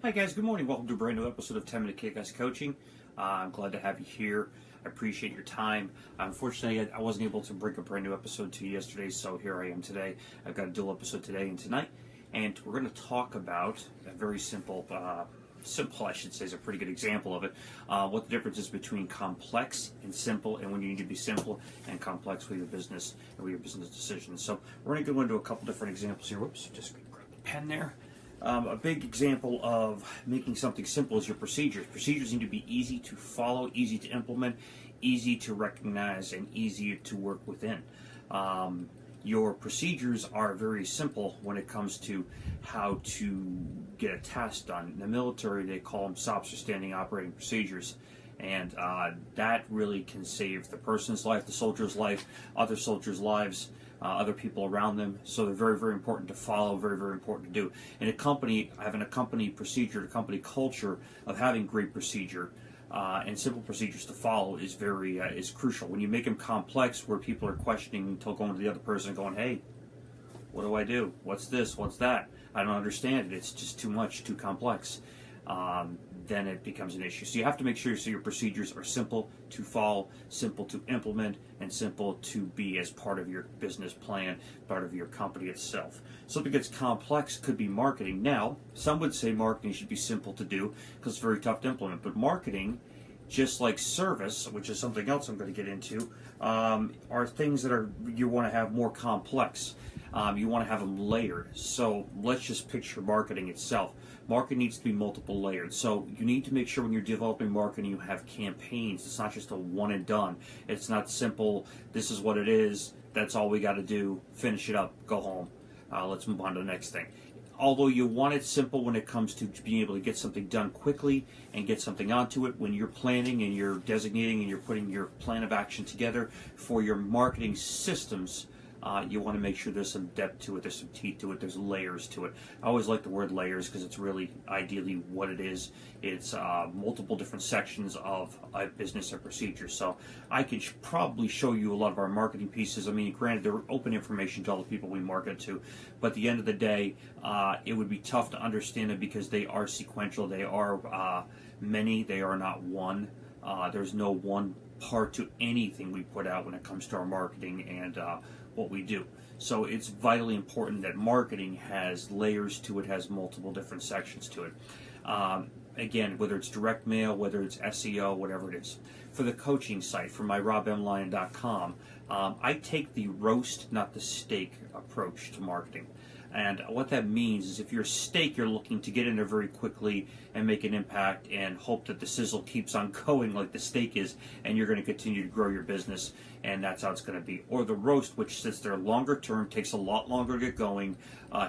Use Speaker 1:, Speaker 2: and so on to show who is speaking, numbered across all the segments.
Speaker 1: Hi guys, good morning. Welcome to a brand new episode of 10 Minute Kick-Ass Coaching. I'm glad to have you here. I appreciate your time. Unfortunately, I wasn't able to bring a brand new episode to you yesterday, so here I am today. I've got a dual episode today and tonight, and we're going to talk about a very simple I should say is a pretty good example of it, what the difference is between complex and simple, and when you need to be simple and complex with your business and with your business decisions. So we're going to go into a couple different examples here. Whoops, just grab the pen there. A big example of making something simple is your procedures. Procedures need to be easy to follow, easy to implement, easy to recognize, and easy to work within. Your procedures are very simple when it comes to how to get a task done. In the military, they call them SOPs, or standing operating procedures. And that really can save the person's life, the soldier's life, other soldiers' lives, other people around them. So they're very, very important to follow, very, very important to do. In a company, having a company procedure, a company culture of having great procedure and simple procedures to follow is is crucial. When you make them complex, where people are questioning until going to the other person and going, hey, what do I do? What's this? What's that? I don't understand it. It's just too much, too complex. Then it becomes an issue. So you have to make sure your procedures are simple to follow, simple to implement, and simple to be as part of your business plan, part of your company itself. Something that's complex could be marketing. Now, some would say marketing should be simple to do because it's very tough to implement. But marketing, just like service, which is something else I'm going to get into, are things that you want to have more complex. You want to have them layered. So let's just picture marketing itself. Marketing needs to be multiple layered. So you need to make sure when you're developing marketing, you have campaigns. It's not just a one and done. It's not simple. This is what it is. That's all we got to do. Finish it up. Go home. Let's move on to the next thing. Although you want it simple when it comes to being able to get something done quickly and get something onto it, when you're planning and you're designating and you're putting your plan of action together for your marketing systems, you want to make sure there's some depth to it, there's some teeth to it, there's layers to it. I always like the word layers because it's really ideally what it is. It's multiple different sections of a business or procedure. So I could probably show you a lot of our marketing pieces. I mean, granted, they're open information to all the people we market to, but at the end of the day, it would be tough to understand it because they are sequential. They are many. They are not one. There's no one part to anything we put out when it comes to our marketing and what we do. So it's vitally important that marketing has layers to it, has multiple different sections to it. Again, whether it's direct mail, whether it's SEO, whatever it is. For the coaching site, for my robmlyon.com, I take the roast, not the steak approach to marketing. And what that means is if you're a steak, you're looking to get in there very quickly and make an impact and hope that the sizzle keeps on going like the steak is, and you're going to continue to grow your business, and that's how it's going to be. Or the roast, which sits there longer term, takes a lot longer to get going,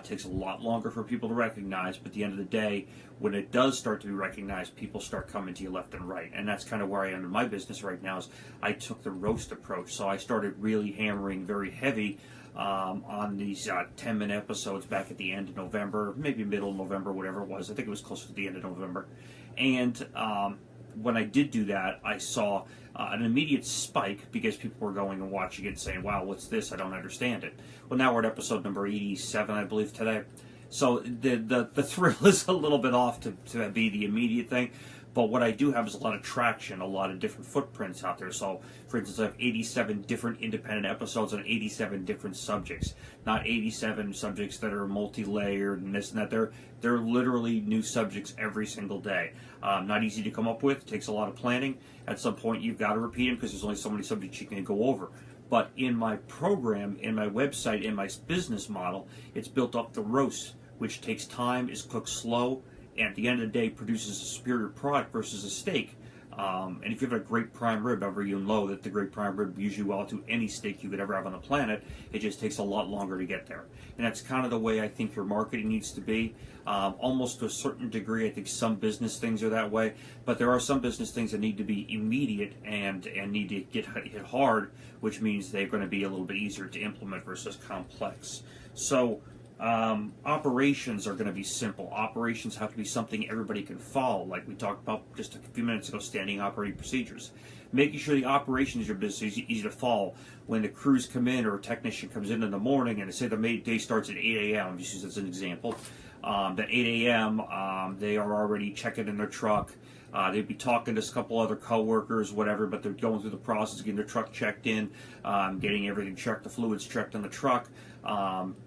Speaker 1: takes a lot longer for people to recognize, but at the end of the day, when it does start to be recognized, people start coming to you left and right. And that's kind of where I am in my business right now, is I took the roast approach. So I started really hammering very heavy on these 10-minute episodes back at the end of November, maybe middle of November, whatever it was. I think it was closer to the end of November. And when I did do that, I saw an immediate spike because people were going and watching it and saying, wow, what's this? I don't understand it. Well, now we're at episode number 87, I believe, today. So the thrill is a little bit off to be the immediate thing. But what I do have is a lot of traction, a lot of different footprints out there. So, for instance, I have 87 different independent episodes on 87 different subjects. Not 87 subjects that are multi-layered and this and that. They're literally new subjects every single day. Not easy to come up with. Takes a lot of planning. At some point, you've got to repeat them because there's only so many subjects you can go over. But in my program, in my website, in my business model, it's built up the roast, which takes time, is cooked slow, and at the end of the day produces a superior product versus a steak. And if you have a great prime rib, ever you know that the great prime rib usually will outdo any steak you could ever have on the planet. It just takes a lot longer to get there. And that's kind of the way I think your marketing needs to be. Almost to a certain degree, I think some business things are that way, but there are some business things that need to be immediate and need to get hit hard, which means they're going to be a little bit easier to implement versus complex. So operations are going to be simple. Operations have to be something everybody can follow, like we talked about just a few minutes ago, standing operating procedures. Making sure the operations of your business is easy to follow. When the crews come in or a technician comes in the morning and they say the day starts at 8 a.m., just use as an example, At 8 a.m., they are already checking in their truck. They'd be talking to a couple other coworkers, whatever, but they're going through the process of getting their truck checked in, getting everything checked, the fluids checked on the truck,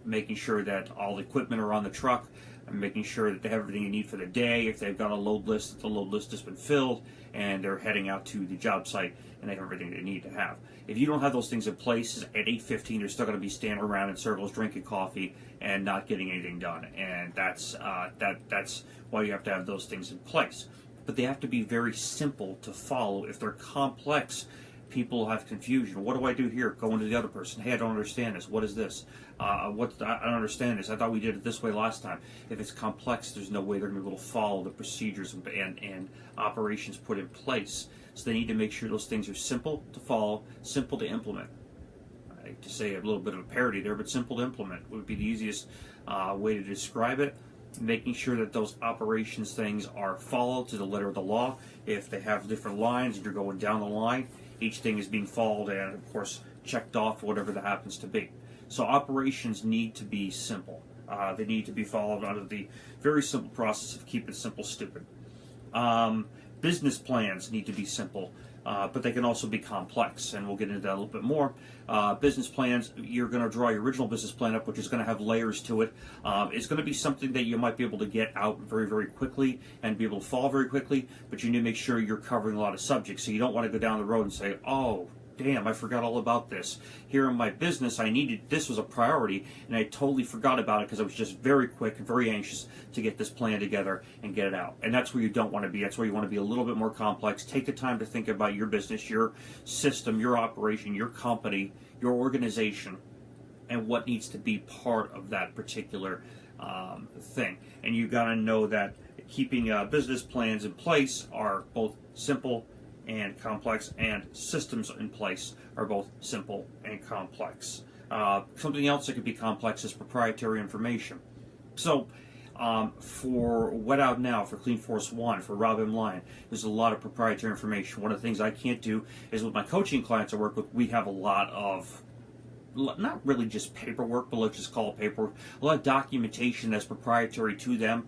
Speaker 1: making sure that all the equipment are on the truck, and making sure that they have everything they need for the day. If they've got a load list, that the load list has been filled, and they're heading out to the job site, and they have everything they need to have. If you don't have those things in place, at 8:15, you're still going to be standing around in circles drinking coffee and not getting anything done. And that's why you have to have those things in place. But they have to be very simple to follow. If they're complex, people have confusion. What do I do here? Going to the other person. Hey, I don't understand this. What is this? I don't understand this. I thought we did it this way last time. If it's complex, there's no way they're going to be able to follow the procedures and operations put in place. So they need to make sure those things are simple to follow, simple to implement. I hate to say a little bit of a parody there, but simple to implement would be the easiest way to describe it. Making sure that those operations things are followed to the letter of the law. If they have different lines and you're going down the line, each thing is being followed and, of course, checked off, whatever that happens to be. So operations need to be simple. They need to be followed under the very simple process of keep it simple, stupid. Business plans need to be simple, but they can also be complex, and we'll get into that a little bit more. Business plans, you're going to draw your original business plan up, which is going to have layers to it. It's going to be something that you might be able to get out very, very quickly and be able to follow very quickly, but you need to make sure you're covering a lot of subjects. So you don't want to go down the road and say, oh, damn, I forgot all about this. Here in my business, this was a priority, and I totally forgot about it because I was just very quick and very anxious to get this plan together and get it out. And that's where you don't want to be. That's where you want to be a little bit more complex. Take the time to think about your business, your system, your operation, your company, your organization, and what needs to be part of that particular thing. And you got to know that keeping business plans in place are both simple and complex, and systems in place are both simple and complex. Something else that could be complex is proprietary information. So for Wet Out Now, for Clean Force One, for robmlyon, there's a lot of proprietary information. One of the things I can't do is with my coaching clients I work with, we have a lot of, not really just paperwork, but let's just call it paperwork, a lot of documentation that's proprietary to them.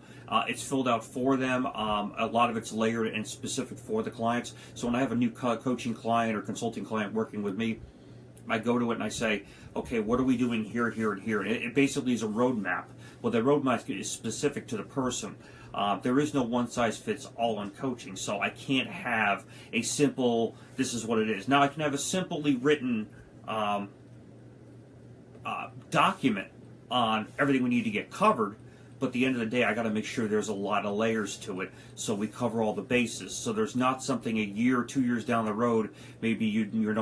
Speaker 1: It's filled out for them. A lot of it's layered and specific for the clients. So when I have a new coaching client or consulting client working with me, I go to it and I say, okay, what are we doing here, here, and here? And it basically is a roadmap. Well, the roadmap is specific to the person. There is no one-size-fits-all in coaching, so I can't have a simple, this is what it is. Now, I can have a simply written document on everything we need to get covered, but at the end of the day, I got to make sure there's a lot of layers to it, so we cover all the bases. So there's not something a year or 2 years down the road, maybe we're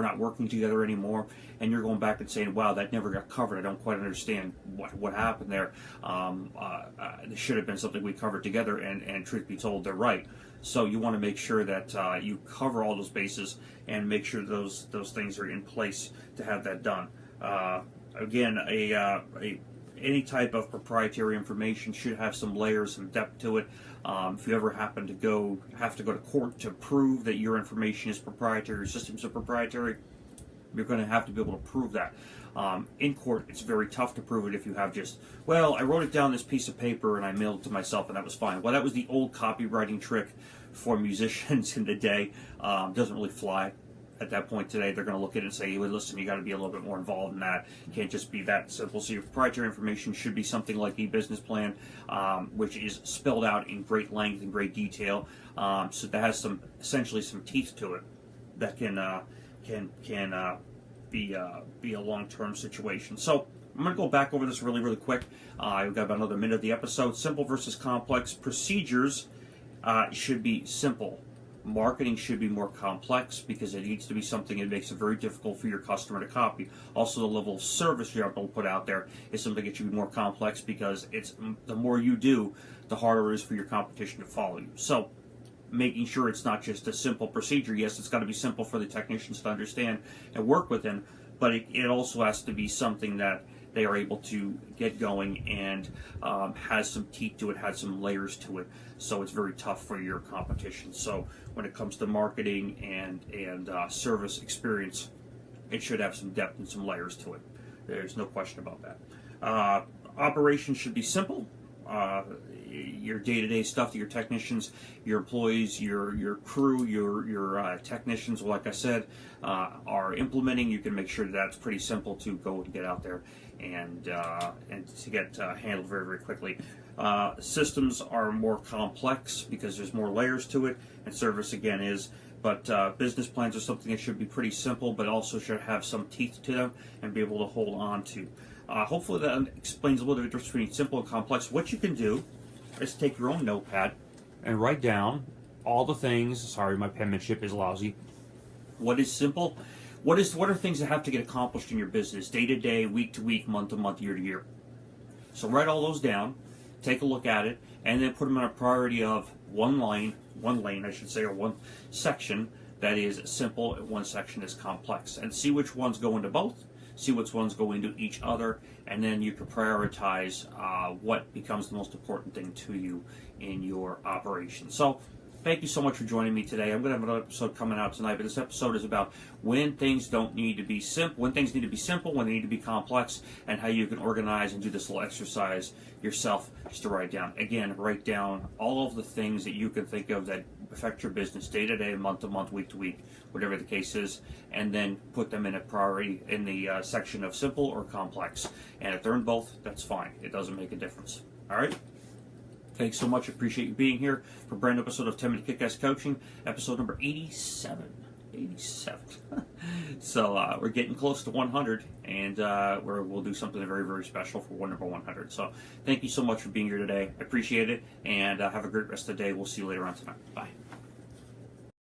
Speaker 1: not working together anymore, and you're going back and saying, "Wow, that never got covered. I don't quite understand what happened there. There should have been something we covered together." And truth be told, they're right. So you want to make sure that you cover all those bases and make sure those things are in place to have that done. Again, any type of proprietary information should have some layers, some depth to it. If you ever happen to have to go to court to prove that your information is proprietary, your systems are proprietary, you're going to have to be able to prove that. In court, it's very tough to prove it if you have just, well, I wrote it down on this piece of paper and I mailed it to myself and that was fine. Well, that was the old copywriting trick for musicians in the day. Doesn't really fly. At that point today, they're going to look at it and say, well, listen, you got to be a little bit more involved in that. It can't just be that simple. So your proprietary information should be something like the business plan, which is spelled out in great length and great detail. So that has essentially some teeth to it that can be a long-term situation. So I'm going to go back over this really, really quick. We've got about another minute of the episode. Simple versus complex. Procedures should be simple. Marketing should be more complex because it needs to be something that makes it very difficult for your customer to copy. Also, the level of service you're able to put out there is something that should be more complex because the more you do, the harder it is for your competition to follow you. So, making sure it's not just a simple procedure. Yes, it's got to be simple for the technicians to understand and work within, but it also has to be something that they are able to get going and has some teeth to it, has some layers to it, so it's very tough for your competition. So when it comes to marketing and service experience, it should have some depth and some layers to it. There's no question about that. Operations should be simple. your day-to-day stuff that your technicians, your employees, your crew, your technicians, like I said, are implementing. You can make sure that's pretty simple to go and get out there and to get handled very, very quickly. Systems are more complex because there's more layers to it, and service again is. But business plans are something that should be pretty simple, but also should have some teeth to them and be able to hold on to. Hopefully that explains a little bit between simple and complex. What you can do is take your own notepad and write down all the things. Sorry, my penmanship is lousy. What is simple? What are things that have to get accomplished in your business, day to day, week to week, month to month, year to year? So write all those down, take a look at it, and then put them on a priority of one lane, I should say, or one section that is simple, and one section is complex. And see which ones go into both, see which ones go into each other, and then you can prioritize what becomes the most important thing to you in your operation. So thank you so much for joining me today. I'm going to have another episode coming out tonight, but this episode is about when things don't need to be simple, when things need to be simple, when they need to be complex, and how you can organize and do this little exercise yourself just to write down. Again, write down all of the things that you can think of that affect your business day to day, month to month, week to week, whatever the case is, and then put them in a priority in the section of simple or complex. And if they're in both, that's fine. It doesn't make a difference. All right? Thanks so much. Appreciate you being here for a brand new episode of 10-Minute Kick-Ass Coaching, episode number 87. 87. So we're getting close to 100, and we'll do something very, very special for number 100. So thank you so much for being here today. I appreciate it, and have a great rest of the day. We'll see you later on tonight. Bye.